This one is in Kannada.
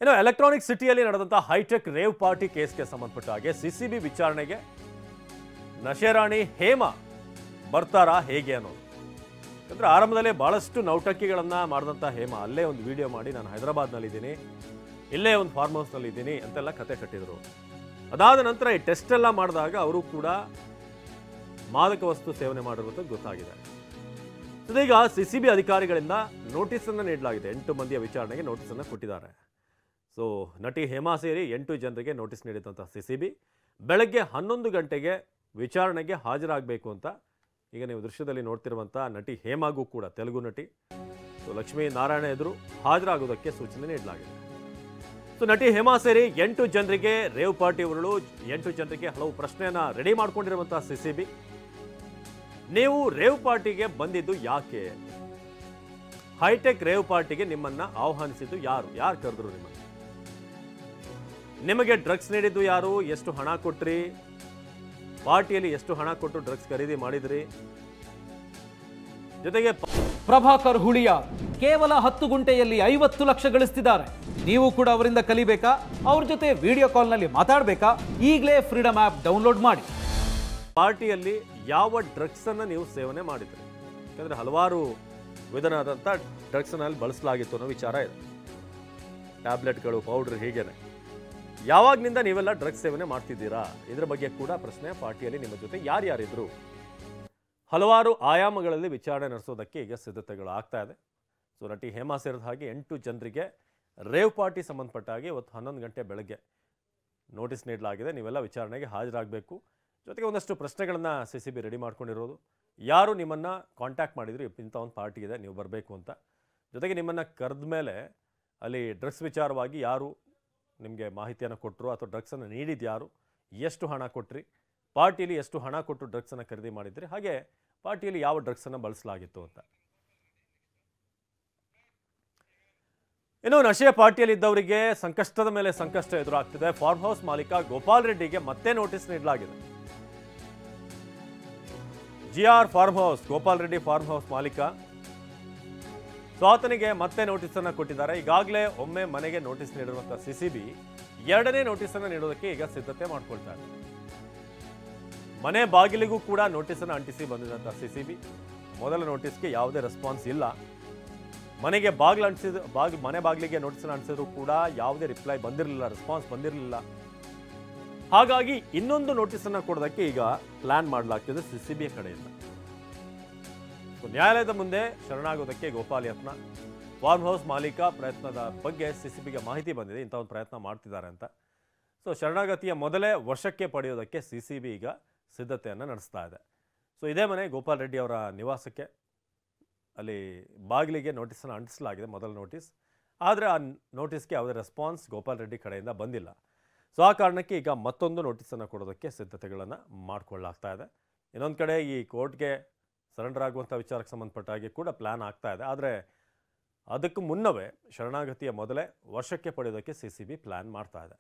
ಇನ್ನು ಎಲೆಕ್ಟ್ರಾನಿಕ್ ಸಿಟಿಯಲ್ಲಿ ನಡೆದಂತಹ ಹೈಟೆಕ್ ರೇವ್ ಪಾರ್ಟಿ ಕೇಸ್ಗೆ ಸಂಬಂಧಪಟ್ಟ ಹಾಗೆ ಸಿಸಿಬಿ ವಿಚಾರಣೆಗೆ ನಶೆರಾಣಿ ಹೇಮಾ ಬರ್ತಾರಾ ಹೇಗೆ ಅನ್ನೋದು. ಯಾಕಂದ್ರೆ ಆರಂಭದಲ್ಲೇ ಬಹಳಷ್ಟು ನೌಟಂಕಿಗಳನ್ನ ಮಾಡಿದಂಥ ಹೇಮಾ ಅಲ್ಲೇ ಒಂದು ವಿಡಿಯೋ ಮಾಡಿ ನಾನು ಹೈದರಾಬಾದ್ನಲ್ಲಿದ್ದೀನಿ, ಇಲ್ಲೇ ಒಂದು ಫಾರ್ಮ್ ಹೌಸ್ನಲ್ಲಿ ಇದ್ದೀನಿ ಅಂತೆಲ್ಲ ಕತೆ ಕಟ್ಟಿದ್ರು. ಅದಾದ ನಂತರ ಈ ಟೆಸ್ಟ್ ಎಲ್ಲ ಮಾಡಿದಾಗ ಅವರು ಕೂಡ ಮಾದಕ ವಸ್ತು ಸೇವನೆ ಮಾಡಿರುವಂಥದ್ದು ಗೊತ್ತಾಗಿದೆ. ಇದೀಗ ಸಿಸಿಬಿ ಅಧಿಕಾರಿಗಳಿಂದ ನೋಟಿಸ್ ಅನ್ನು ನೀಡಲಾಗಿದೆ. 8 ಮಂದಿಯ ವಿಚಾರಣೆಗೆ ನೋಟಿಸ್ ಅನ್ನು ಕೊಟ್ಟಿದ್ದಾರೆ. ಸೊ ನಟಿ ಹೇಮಾ ಸೇರಿ 8 ಜನರಿಗೆ ನೋಟಿಸ್ ನೀಡಿದಂಥ ಸಿಸಿಬಿ ಬೆಳಗ್ಗೆ 11 ಗಂಟೆಗೆ ವಿಚಾರಣೆಗೆ ಹಾಜರಾಗಬೇಕು ಅಂತ ಈಗ ನೀವು ದೃಶ್ಯದಲ್ಲಿ ನೋಡ್ತಿರುವಂಥ ನಟಿ ಹೇಮಾಗೂ ಕೂಡ ತೆಲುಗು ನಟಿ ಲಕ್ಷ್ಮೀ ನಾರಾಯಣ ಎದುರು ಹಾಜರಾಗುವುದಕ್ಕೆ ಸೂಚನೆ ನೀಡಲಾಗಿದೆ. ಸೊ ನಟಿ ಹೇಮಾ ಸೇರಿ 8 ಜನರಿಗೆ ರೇವ್ ಪಾರ್ಟಿ ಉರುಳು 8 ಜನರಿಗೆ ಹಲವು ಪ್ರಶ್ನೆಯನ್ನ ರೆಡಿ ಮಾಡ್ಕೊಂಡಿರುವಂತಹ ಸಿಸಿಬಿ, ನೀವು ರೇವ್ ಪಾರ್ಟಿಗೆ ಬಂದಿದ್ದು ಯಾಕೆ? ಹೈಟೆಕ್ ರೇವ್ ಪಾರ್ಟಿಗೆ ನಿಮ್ಮನ್ನ ಆಹ್ವಾನಿಸಿದ್ದು ಯಾರು? ಯಾರು ಕರೆದ್ರು ನಿಮ್ಮನ್ನು? ನಿಮಗೆ ಡ್ರಗ್ಸ್ ನೀಡಿದ್ದು ಯಾರು? ಎಷ್ಟು ಹಣ ಕೊಟ್ರಿ? ಪಾರ್ಟಿಯಲ್ಲಿ ಎಷ್ಟು ಹಣ ಕೊಟ್ಟು ಡ್ರಗ್ಸ್ ಖರೀದಿ ಮಾಡಿದ್ರಿ? ಜೊತೆಗೆ ಪ್ರಭಾಕರ್ ಹುಳಿಯ ಕೇವಲ 10 ಗುಂಟೆಯಲ್ಲಿ 50 ಲಕ್ಷ ಗಳಿಸ್ತಿದ್ದಾರೆ. ನೀವು ಕೂಡ ಅವರಿಂದ ಕಲಿಬೇಕಾ? ಅವ್ರ ಜೊತೆ ವಿಡಿಯೋ ಕಾಲ್ನಲ್ಲಿ ಮಾತಾಡಬೇಕಾ? ಈಗಲೇ ಫ್ರೀಡಮ್ ಆ್ಯಪ್ ಡೌನ್ಲೋಡ್ ಮಾಡಿ. ಪಾರ್ಟಿಯಲ್ಲಿ ಯಾವ ಡ್ರಗ್ಸ್ ಅನ್ನ ನೀವು ಸೇವನೆ ಮಾಡಿದ್ರಿ? ಯಾಕಂದ್ರೆ ಹಲವಾರು ವಿಧನಾದಂಥ ಡ್ರಗ್ಸ್ ಅನ್ನ ಬಳಸಲಾಗಿತ್ತು ಅನ್ನೋ ವಿಚಾರ ಇದೆ. ಟ್ಯಾಬ್ಲೆಟ್ಗಳು, ಪೌಡರ್, ಹೀಗೇನೆ ಯಾವಾಗ್ನಿಂದ ನೀವೆಲ್ಲ ಡ್ರಗ್ಸ್ ಸೇವನೆ ಮಾಡ್ತಿದ್ದೀರಾ? ಇದ್ರ ಬಗ್ಗೆ ಕೂಡ ಪ್ರಶ್ನೆ. ಪಾರ್ಟಿಯಲ್ಲಿ ನಿಮ್ಮ ಜೊತೆ ಯಾರ್ಯಾರಿದ್ರು? ಹಲವಾರು ಆಯಾಮಗಳಲ್ಲಿ ವಿಚಾರಣೆ ನಡೆಸೋದಕ್ಕೆ ಈಗ ಸಿದ್ಧತೆಗಳು ಆಗ್ತಾ ಇದೆ. ಸೊ ನಟಿ ಹೇಮಾ ಸೇರಿದ ಹಾಗೆ 8 ಜನರಿಗೆ ರೇವ್ ಪಾರ್ಟಿ ಸಂಬಂಧಪಟ್ಟ ಹಾಗೆ ಇವತ್ತು 11 ಗಂಟೆ ಬೆಳಗ್ಗೆ ನೋಟಿಸ್ ನೀಡಲಾಗಿದೆ. ನೀವೆಲ್ಲ ವಿಚಾರಣೆಗೆ ಹಾಜರಾಗಬೇಕು. ಜೊತೆಗೆ ಒಂದಷ್ಟು ಪ್ರಶ್ನೆಗಳನ್ನು ಸಿಸಿಬಿ ರೆಡಿ ಮಾಡ್ಕೊಂಡಿರೋದು. ಯಾರು ನಿಮ್ಮನ್ನು ಕಾಂಟ್ಯಾಕ್ಟ್ ಮಾಡಿದ್ರು ಇಂಥ ಒಂದು ಪಾರ್ಟಿ ಇದೆ ನೀವು ಬರಬೇಕು ಅಂತ, ಜೊತೆಗೆ ನಿಮ್ಮನ್ನು ಕರೆದ ಮೇಲೆ ಅಲ್ಲಿ ಡ್ರಗ್ಸ್ ವಿಚಾರವಾಗಿ ಯಾರು ನಿಮಗೆ ಮಾಹಿತಿಯನ್ನು ಕೊಟ್ಟರು ಅಥವಾ ಡ್ರಗ್ಸನ್ನು ನೀಡಿದ್ದು ಯಾರು, ಎಷ್ಟು ಹಣ ಕೊಟ್ರಿ, ಪಾರ್ಟಿಯಲ್ಲಿ ಎಷ್ಟು ಹಣ ಕೊಟ್ಟು ಡ್ರಗ್ಸನ್ನು ಖರೀದಿ ಮಾಡಿದ್ರಿ, ಹಾಗೆ ಪಾರ್ಟಿಯಲ್ಲಿ ಯಾವ ಡ್ರಗ್ಸನ್ನು ಬಳಸಲಾಗಿತ್ತು ಅಂತ. ಇನ್ನು ನಶೆಯ ಪಾರ್ಟಿಯಲ್ಲಿ ಇದ್ದವರಿಗೆ ಸಂಕಷ್ಟದ ಮೇಲೆ ಸಂಕಷ್ಟ ಎದುರಾಗ್ತಿದೆ. ಫಾರ್ಮ್ ಹೌಸ್ ಮಾಲೀಕ ಗೋಪಾಲ್ ರೆಡ್ಡಿಗೆ ಮತ್ತೆ ನೋಟಿಸ್ ನೀಡಲಾಗಿದೆ. G R farm house, Gopal Reddy farm house ಮಾಲೀಕ, ಸೊ ಆತನಿಗೆ ಮತ್ತೆ ನೋಟಿಸ್ ಅನ್ನು ಕೊಟ್ಟಿದ್ದಾರೆ. ಈಗಾಗಲೇ ಒಮ್ಮೆ ಮನೆಗೆ ನೋಟಿಸ್ ನೀಡಿರುವಂತಹ ಸಿಸಿಬಿ 2ನೇ ನೋಟಿಸ್ ಅನ್ನು ನೀಡೋದಕ್ಕೆ ಈಗ ಸಿದ್ಧತೆ ಮಾಡ್ಕೊಳ್ತಾರೆ. ಮನೆ ಬಾಗಿಲಿಗೂ ಕೂಡ ನೋಟಿಸ್ ಅನ್ನು ಅಂಟಿಸಿ ಬಂದಿದ್ದಂಥ ಸಿಸಿಬಿ ಮೊದಲ ನೋಟಿಸ್ಗೆ ಯಾವುದೇ ರೆಸ್ಪಾನ್ಸ್ ಇಲ್ಲ. ಮನೆಗೆ ಮನೆ ಬಾಗಿಲಿಗೆ ನೋಟಿಸ್ ಅನ್ನು ಅಂಟಿಸಿದ್ರು ಕೂಡ ಯಾವುದೇ ರಿಪ್ಲೈ ಬಂದಿರಲಿಲ್ಲ, ರೆಸ್ಪಾನ್ಸ್ ಬಂದಿರಲಿಲ್ಲ. ಹಾಗಾಗಿ ಇನ್ನೊಂದು ನೋಟಿಸ್ ಅನ್ನು ಕೊಡೋದಕ್ಕೆ ಈಗ ಪ್ಲಾನ್ ಮಾಡಲಾಗ್ತಿದೆ ಸಿಸಿಬಿಯ ಕಡೆಯಿಂದ. ನ್ಯಾಯಾಲಯದ ಮುಂದೆ ಶರಣಾಗೋದಕ್ಕೆ ಗೋಪಾಲ್ ಯತ್ನ, ಫಾರ್ಮ್ ಹೌಸ್ ಮಾಲೀಕ ಪ್ರಯತ್ನದ ಬಗ್ಗೆ ಸಿಸಿಬಿಗೆ ಮಾಹಿತಿ ಬಂದಿದೆ, ಇಂಥ ಒಂದು ಪ್ರಯತ್ನ ಮಾಡ್ತಿದ್ದಾರೆ ಅಂತ. ಸೊ ಶರಣಾಗತಿಯ ಮೊದಲೇ ವಶಕ್ಕೆ ಪಡೆಯೋದಕ್ಕೆ ಸಿಸಿಬಿ ಈಗ ಸಿದ್ಧತೆಯನ್ನು ನಡೆಸ್ತಾ ಇದೆ. ಸೊ ಇದೇ ಮನೆ ಗೋಪಾಲ್ ರೆಡ್ಡಿ ಅವರ ನಿವಾಸಕ್ಕೆ ಅಲ್ಲಿ ಬಾಗಿಲಿಗೆ ನೋಟಿಸನ್ನು ಅಂಟಿಸಲಾಗಿದೆ, ಮೊದಲ ನೋಟಿಸ್. ಆದರೆ ಆ ನೋಟಿಸ್ಗೆ ಯಾವುದೇ ರೆಸ್ಪಾನ್ಸ್ ಗೋಪಾಲ್ ರೆಡ್ಡಿ ಕಡೆಯಿಂದ ಬಂದಿಲ್ಲ. ಸೊ ಆ ಕಾರಣಕ್ಕೆ ಈಗ ಮತ್ತೊಂದು ನೋಟಿಸನ್ನು ಕೊಡೋದಕ್ಕೆ ಸಿದ್ಧತೆಗಳನ್ನು ಮಾಡಿಕೊಳ್ಳಲಾಗ್ತಾ ಇದೆ. ಇನ್ನೊಂದು ಕಡೆ ಈ ಕೋರ್ಟ್ಗೆ ಸರೆಂಡರ್ ಆಗುವಂಥ ವಿಚಾರಕ್ಕೆ ಸಂಬಂಧಪಟ್ಟ ಹಾಗೆ ಕೂಡ ಪ್ಲ್ಯಾನ್ ಆಗ್ತಾ ಇದೆ. ಆದರೆ ಅದಕ್ಕೂ ಮುನ್ನವೇ ಶರಣಾಗತಿಯ ಮೊದಲೇ ವಶಕ್ಕೆ ಪಡೆಯೋದಕ್ಕೆ ಸಿಸಿಬಿ ಪ್ಲ್ಯಾನ್ ಮಾಡ್ತಾ ಇದೆ.